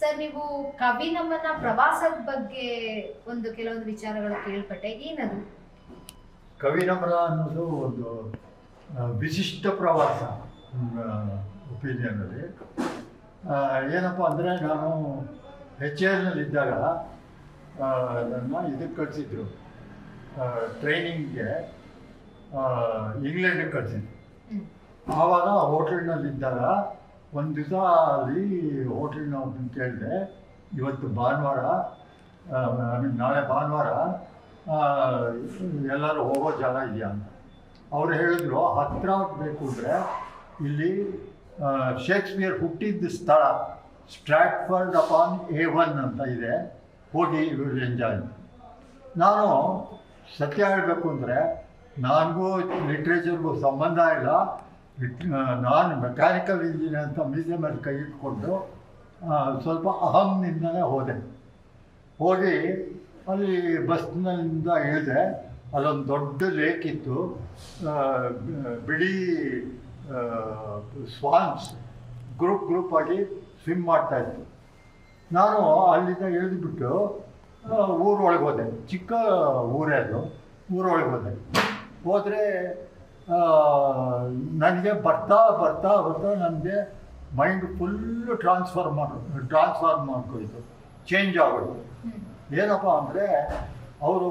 Sir, ನೀವು ಕವಿ ನಮ್ಮನ ಪ್ರವಾಸದ ಬಗ್ಗೆ ಕೆಲವೊಂದು ವಿಚಾರಗಳು ಕೇಳ್ಪಟ್ಟೆ, ಏನದು? ಕವಿ ನಮನ ಅನ್ನೋದು ಒಂದು ವಿಶಿಷ್ಟ ಪ್ರವಾಸ ಒಪಿನಿಯನಲ್ಲಿ. ಏನಪ್ಪ ಅಂದರೆ, ನಾನು HALನಲ್ಲಿದ್ದಾಗ ನನ್ನ ಇದಕ್ಕೆ ಕಳಿಸಿದ್ರು, ಟ್ರೈನಿಂಗ್ಗೆ ಇಂಗ್ಲೆಂಡಿಗೆ ಕಳಿಸಿದ್ರು. ಆವಾಗ ಹೋಟೆಲ್ನಲ್ಲಿದ್ದಾಗ ಒಂದು ದಿವಸ ಅಲ್ಲಿ ಹೋಟೆಲ್ನ ಒಬ್ಬನ ಕೇಳಿದೆ, ಇವತ್ತು ಭಾನುವಾರ, ನಾಳೆ ಭಾನುವಾರ ಎಲ್ಲರೂ ಹೋಗೋ ಜಾಗ ಇದೆಯಾ ಅಂತ. ಅವ್ರು ಹೇಳಿದ್ರು, ಹತ್ತಿರ ಬೇಕು ಅಂದರೆ ಇಲ್ಲಿ ಶೇಕ್ಸ್ಪಿಯರ್ ಹುಟ್ಟಿದ್ದ ಸ್ಥಳ ಸ್ಟ್ರಾಟ್ಫರ್ಡ್ ಅಪಾನ್ A1 ಅಂತ ಇದೆ, ಹೋಗಿ ಇವರು ಎಂಜಾಯ್. ನಾನು ಸತ್ಯ ಹೇಳಬೇಕು ಅಂದರೆ, ನನಗೂ ಲಿಟ್ರೇಚರ್ಗೂ ಸಂಬಂಧ ಇಲ್ಲ. ನಾನು ಮೆಕ್ಯಾನಿಕಲ್ ಇಂಜಿನಿಯರ್ ಅಂತ ಮೀಸೆ ಮೇಲೆ ಕೈ ಇಟ್ಕೊಂಡು ಸ್ವಲ್ಪ ಅಹಂನಿಂದಲೇ ಹೋಗಿ ಅಲ್ಲಿ ಬಸ್ನಿಂದ ಇಳಿದೆ. ಅಲ್ಲೊಂದು ದೊಡ್ಡ ಲೇಕ್ ಇತ್ತು, ಬಿಳಿ ಸ್ವಾನ್ಸ್ ಗ್ರೂಪ್ ಆಗಿ ಸ್ವಿಮ್ ಮಾಡ್ತಾಯಿತ್ತು. ನಾನು ಅಲ್ಲಿಂದ ಇಳಿದುಬಿಟ್ಟು ಊರೊಳಗೆ ಹೋದೆ. ಚಿಕ್ಕ ಊರೇ ಅದು. ಊರೊಳಗೆ ಹೋದರೆ ನನಗೆ ಬರ್ತಾ ನನಗೆ ಮೈಂಡ್ ಫುಲ್ಲು ಟ್ರಾನ್ಸ್ಫಾರ್ಮ್ ಮಾಡ್ಕೋಯ್ತು, ಚೇಂಜ್ ಆಗೋದು. ಏನಪ್ಪ ಅಂದರೆ, ಅವರು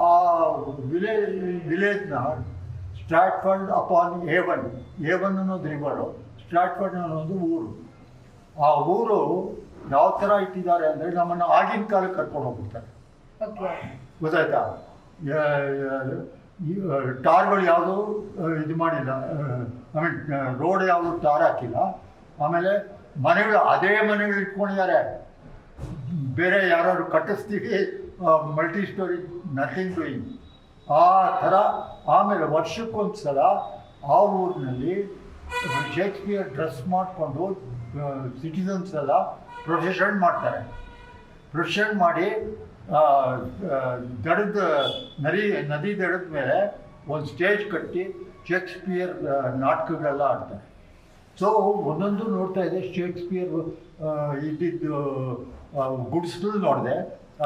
ಆ ವಿಲೇಜ್ನ ಸ್ಟ್ರಾಟ್ಫರ್ಡ್ ಅಪಾನ್ A1 ಅನ್ನೋದು ರಿವರು, ಸ್ಟ್ರಾಟ್ಫರ್ಡ್ ಅನ್ನೋದು ಊರು. ಆ ಊರು ಯಾವ ಥರ ಇಟ್ಟಿದ್ದಾರೆ ಅಂದರೆ, ನಮ್ಮನ್ನು ಆಗಿನ ಕಾಲಕ್ಕೆ ಕರ್ಕೊಂಡು ಹೋಗ್ಬಿಡ್ತಾರೆ. ಗೊತ್ತಾಯ್ತಾ? ಟಾರ್ಗಳು ಯಾವುದೂ ಇದು ಮಾಡಿಲ್ಲ, ರೋಡ್ ಯಾವುದು ಟಾರ್ ಹಾಕಿಲ್ಲ. ಆಮೇಲೆ ಮನೆಗಳು ಅದೇ ಮನೆಗಳು ಇಟ್ಕೊಂಡಿದ್ದಾರೆ, ಬೇರೆ ಯಾರು ಕಟ್ಟಿಸ್ತೀವಿ ಮಲ್ಟಿ ಸ್ಟೋರಿ, ನಥಿಂಗ್ ಡೂಯಿಂಗ್ ಆ ಥರ. ಆಮೇಲೆ ವರ್ಷಕ್ಕೊಂದು ಸಲ ಆ ಊರಿನಲ್ಲಿ ಶೇಕ್ಸ್ಪಿಯರ್ ಡ್ರೆಸ್ ಮಾಡಿಕೊಂಡು ಸಿಟಿಸನ್ಸ್ ಎಲ್ಲ ಪ್ರೊಸೆಷನ್ ಮಾಡ್ತಾರೆ. ಪ್ರೊಸೆಷನ್ ಮಾಡಿ ನದಿ ದಡದ ಮೇಲೆ ಒಂದು ಸ್ಟೇಜ್ ಕಟ್ಟಿ ಶೇಕ್ಸ್ಪಿಯರ್ ನಾಟಕಗಳೆಲ್ಲ ಆಡ್ತಾರೆ. ಸೊ ಒಂದೊಂದು ನೋಡ್ತಾ ಇದೆ. ಶೇಕ್ಸ್ಪಿಯರ್ ಇದ್ದಿದ್ದು ಗುಡಿಸ್ಲು ನೋಡಿದೆ.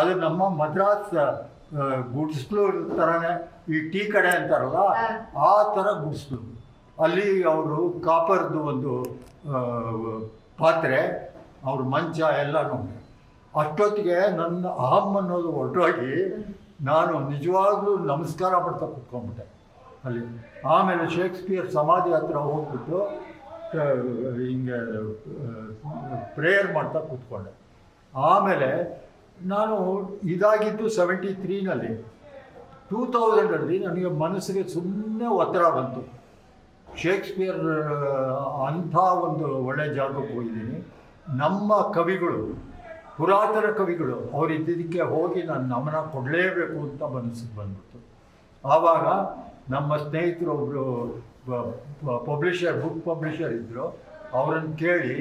ಅದು ನಮ್ಮ ಮದ್ರಾಸ್ ಗುಡಿಸ್ಲು ಥರನೇ, ಈ ಟೀ ಕಡೆ ಅಂತಾರಲ್ಲ ಆ ಥರ ಗುಡಿಸ್ಲು. ಅಲ್ಲಿ ಅವರು ಕಾಪರ್ದು ಒಂದು ಪಾತ್ರೆ, ಅವ್ರ ಮಂಚ ಎಲ್ಲ ನೋಡಿ. ಅಷ್ಟೊತ್ತಿಗೆ ನನ್ನ ಅಹಂ ಅನ್ನೋದು ಹೊರಟೋಗಿ ನಾನು ನಿಜವಾಗ್ಲೂ ನಮಸ್ಕಾರ ಮಾಡ್ತಾ ಕೂತ್ಕೊಂಡ್ಬಿಟ್ಟೆ ಅಲ್ಲಿ. ಆಮೇಲೆ ಶೇಕ್ಸ್ಪಿಯರ್ ಸಮಾಧಿ ಹತ್ರ ಹೋಗ್ಬಿಟ್ಟು ಹಿಂಗೆ ಪ್ರೇಯರ್ ಮಾಡ್ತಾ ಕೂತ್ಕೊಂಡೆ. ಆಮೇಲೆ ನಾನು ಇದಾಗಿದ್ದು 73ನಲ್ಲಿ. 2000ಅಲ್ಲಿ ನನಗೆ ಮನಸ್ಸಿಗೆ ಸುಮ್ಮನೆ ಒತ್ತಡ ಬಂತು. ಶೇಕ್ಸ್ಪಿಯರ್ ಅಂಥ ಒಂದು ಒಳ್ಳೆಯ ಜಾಗಕ್ಕೆ ಹೋಗಿದ್ದೀನಿ. ನಮ್ಮ ಕವಿಗಳು, ಪುರಾತನ ಕವಿಗಳು, ಅವರಿದ್ದಕ್ಕೆ ಹೋಗಿ ನಾನು ನಮನ ಕೊಡಲೇಬೇಕು ಅಂತ ಮನಸ್ಸಿಗೆ ಬಂದ್ಬಿಟ್ಟು. ಆವಾಗ ನಮ್ಮ ಸ್ನೇಹಿತರು ಒಬ್ಬರು ಬುಕ್ ಪಬ್ಲಿಷರ್ ಇದ್ದರು. ಅವರನ್ನು ಕೇಳಿ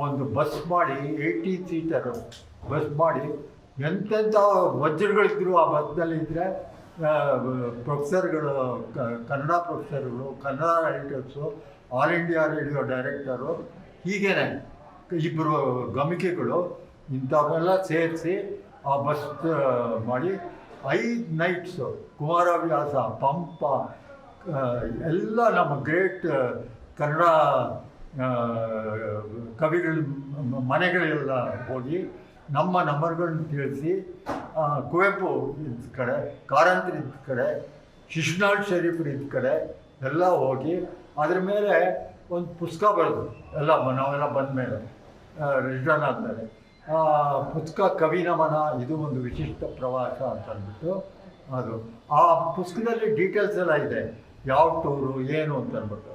ಒಂದು ಬಸ್ ಮಾಡಿ, 80 ಸೀಟರು ಬಸ್ ಮಾಡಿ, ಎಂತೆಂಥ ವಜ್ರಗಳಿದ್ರು ಆ ಬಸ್ನಲ್ಲಿ ಇದ್ದರೆ. ಪ್ರೊಫೆಸರ್ಗಳು, ಕನ್ನಡ ಪ್ರೊಫೆಸರ್ಗಳು, Kannada writers, All India Radio director, ಹೀಗೇನೆ ಇಬ್ಬರು ಗಮಿಕೆಗಳು, ಇಂಥವನ್ನೆಲ್ಲ ಸೇರಿಸಿ ಆ ಬಸ್ ಮಾಡಿ 5 ನೈಟ್ಸು ಕುಮಾರವ್ಯಾಸ, ಪಂಪ ಎಲ್ಲ ನಮ್ಮ ಗ್ರೇಟ್ ಕನ್ನಡ ಕವಿಗಳ ಮನೆಗಳೆಲ್ಲ ಹೋಗಿ ನಮ್ಮ ನಂಬರ್ಗಳನ್ನ ತಿಳಿಸಿ, ಕುವೆಂಪು ಇದ್ದ ಕಡೆ, ಕಾರಂತರ ಇದ್ದ ಕಡೆ, ಶಿಶುನಾಳ್ ಶರೀಫ್ರು ಇದ್ದ ಕಡೆ ಎಲ್ಲ ಹೋಗಿ ಅದ್ರ ಮೇಲೆ ಒಂದು ಪುಸ್ತಕ ಬರೆದು ಎಲ್ಲ ನಾವೆಲ್ಲ ಬಂದ ಮೇಲೆ ರಿಟರ್ನ್ ಆದಮೇಲೆ ಪುಸ್ತಕ ಕವಿ ನಮನ, ಇದು ಒಂದು ವಿಶಿಷ್ಟ ಪ್ರವಾಸ ಅಂತ ಅಂದ್ಬಿಟ್ಟು ಅದು. ಆ ಪುಸ್ತಕದಲ್ಲಿ ಡೀಟೇಲ್ಸ್ ಎಲ್ಲ ಇದೆ, ಯಾವ ಟೂರು ಏನು ಅಂತ ಅಂದ್ಬಿಟ್ಟು.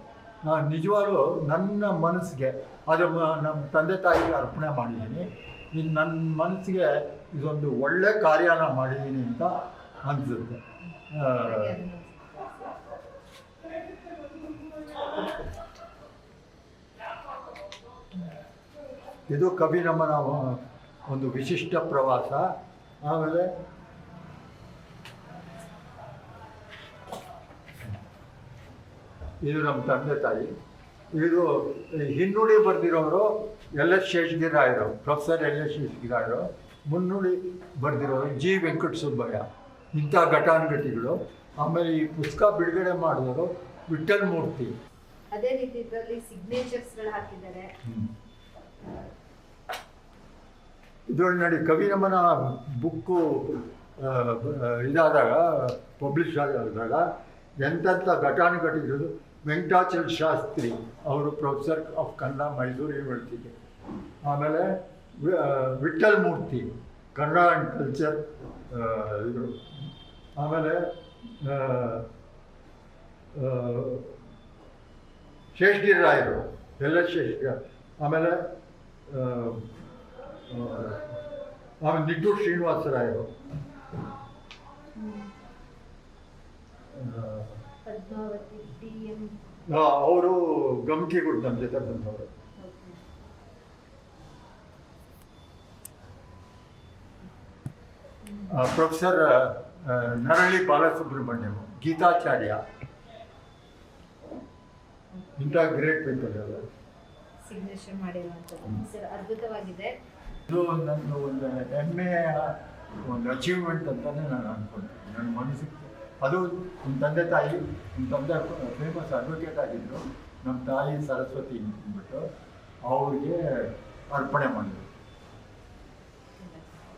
ನಾನು ನಿಜವಾಗ್ಲೂ ನನ್ನ ಮನಸ್ಸಿಗೆ ಅದು ನಮ್ಮ ತಂದೆ ತಾಯಿಗೆ ಅರ್ಪಣೆ ಮಾಡಿದ್ದೀನಿ. ಇನ್ನು ನನ್ನ ಮನಸ್ಸಿಗೆ ಇದೊಂದು ಒಳ್ಳೆ ಕಾರ್ಯನ ಮಾಡಿದ್ದೀನಿ ಅಂತ ಅನಿಸುತ್ತೆ. ಇದು ಕವಿ ನಮನ ಒಂದು ವಿಶಿಷ್ಟ ಪ್ರವಾಸ. ಆಮೇಲೆ ಇದು ನಮ್ಮ ತಂದೆ ತಾಯಿ. ಇದು ಹಿನ್ನುಡಿ ಬರೆದಿರೋರು ಎಲ್ ಎಸ್ ಶೇಷಗಿರಾಯರು, ಪ್ರೊಫೆಸರ್ ಎಲ್ ಎಸ್ ಶೇಷಗಿರಾಯರು ಮುನ್ನುಡಿ ಬರೆದಿರೋರು ಜಿ ವೆಂಕಟ ಸುಬ್ಬಯ್ಯ, ಇಂಥ ಘಟಾನುಘಟಿಗಳು. ಆಮೇಲೆ ಈ ಪುಸ್ತಕ ಬಿಡುಗಡೆ ಮಾಡಿದವರು ವಿಠಲ್ ಮೂರ್ತಿ. ಅದೇ ರೀತಿ ಇದರಲ್ಲಿ ಸಿಗ್ನೇಚರ್ಸ್ಗಳು ಹಾಕಿದ್ದಾರೆ. ಇದ್ರೊಳಗೆ ನೋಡಿ ಕವಿ ನಮನ ಬುಕ್ಕು ಇದಾದಾಗ ಪಬ್ಲಿಷ್ ಆದಾಗ ಎಂತೆಂಥ ಘಟಾನುಘಟಿಗಳು. ವೆಂಕಟಾಚಲ ಶಾಸ್ತ್ರಿ ಅವರು professor of Kannada Mysuru university. ಆಮೇಲೆ ವಿಠಲ್ ಮೂರ್ತಿ ಕನ್ನಡ ಆ್ಯಂಡ್ ಕಲ್ಚರ್ ಇವರು. ಆಮೇಲೆ ಶೇಷಗಿರಿರಾಯರು, ಎಲ್ಲ ಶೇಷಗಿರಿ. ಆಮೇಲೆ ನಿಟ್ಟೂರು ಶ್ರೀನಿವಾಸರಾಯರು, ಪದ್ಮಾವತಿ DM. ಅವರು ಗಮಕಿಗಳು ನಮ್ಮ ಜೊತೆ ಬಂದವರು. ಪ್ರೊಫೆಸರ್ ನರಳಿ ಬಾಲಸುಬ್ರಹ್ಮಣ್ಯಂ, ಗೀತಾಚಾರ್ಯ, ಇಂಥ ಗ್ರೇಟ್ ಪೀಪಲ್ ಎಲ್ಲ ಸಿಗ್ನೇಚರ್ ಮಾಡಿರುವಂಥದ್ದು ಸರ್ ಅದ್ಭುತವಾಗಿದೆ. ಇದು ನನ್ನ ಒಂದು ಹೆಮ್ಮೆಯ ಒಂದು ಅಚೀವ್ಮೆಂಟ್ ಅಂತಲೇ ನಾನು ಅಂದ್ಕೊಂಡೆ. ನನ್ನ ಮನಸ್ಸಿಗೆ ಅದು ನಮ್ಮ ತಂದೆ ತಾಯಿ, ನಮ್ಮ ತಂದೆ ಫೇಮಸ್ ಅಡ್ವೊಕೇಟ್ ಆಗಿದ್ದರು, ನಮ್ಮ ತಾಯಿ ಸರಸ್ವತಿ ಅಂದ್ಬಿಟ್ಟು ಅವ್ರಿಗೆ ಅರ್ಪಣೆ ಮಾಡಿದ್ರು.